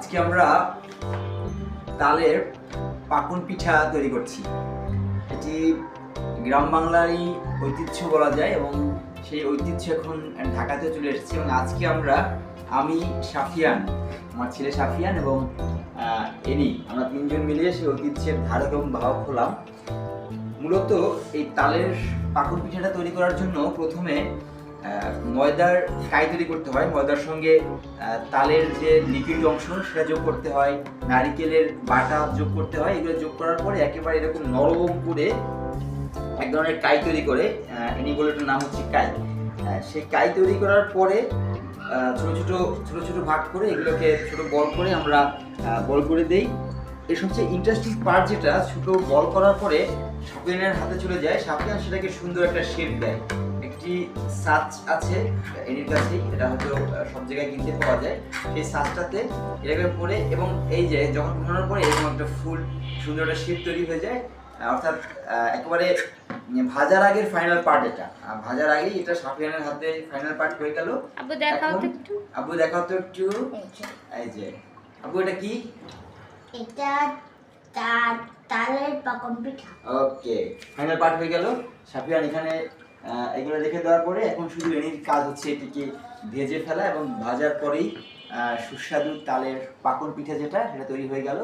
আজকে আমরা তালের পাকুন পিঠা তৈরি করছি। এটি গ্রাম বাংলারই ঐতিহ্য বলা যায় এবং সেই ঐতিহ্য এখন ঢাকাতে চলে এসেছে। এবং আজকে আমি সাফিয়ান, আমার ছেলে সাফিয়ান এবং আমরা তিনজন মিলে সেই ঐতিহ্যের ধারক এবং বাহক হলাম। মূলত এই তালের পাকুন পিঠাটা তৈরি করার জন্য প্রথমে ময়দার কাই তৈরি করতে হয়। ময়দার সঙ্গে তালের যে লিকুইড অংশ সেটা যোগ করতে হয়, নারিকেলের বাটা যোগ করতে হয়। এগুলো যোগ করার পরে একেবারে এরকম নরম করে এক ধরনের কাই তৈরি করে, এগুলোটার নাম হচ্ছে কাই। সেই কাই তৈরি করার পরে ছোট ছোট ভাগ করে এগুলোকে ছোট বল করে আমরা বল করে দেই। এর সবচেয়ে ইন্টারেস্টিং পার্ট যেটা, ছোট বল করার পরে সাফিয়ানের হাতে চলে যায়, সাফিয়ান সেটাকে সুন্দর একটা শেপ দেয়। একটি সাচ আছে এর কাছেই, এটা হয়তো সব জায়গায় কিনতে পাওয়া যায়। সেই সাচটাতে এটাকে পরে এবং এই যে যখন ঘোরানোর পরে এরকম একটা ফুল সুন্দর একটা শেপ তৈরি হয়ে যায়। অর্থাৎ একেবারে ভাজার আগের ফাইনাল পার্ট এটা। ভাজার আগেই এটা সাফিয়ানের হাতে ফাইনাল পার্ট হয়ে গেল। আব্বু দেখাও তো একটু। আব্বু দেখাও তো একটু। এই যে আব্বু, এটা কি? এটা তালের পাকন পিঠা। ওকে, ফাইনাল পার্ট হয়ে গেল। সাফিয়ান এখানে এগুলো রেখে দেওয়ার পরে এখন শুধু এনির কাজ হচ্ছে এটিকে ভেজে ফেলা এবং ভাজার পরেই সুস্বাদু তালের পাকন পিঠা যেটা সেটা তৈরি হয়ে গেল।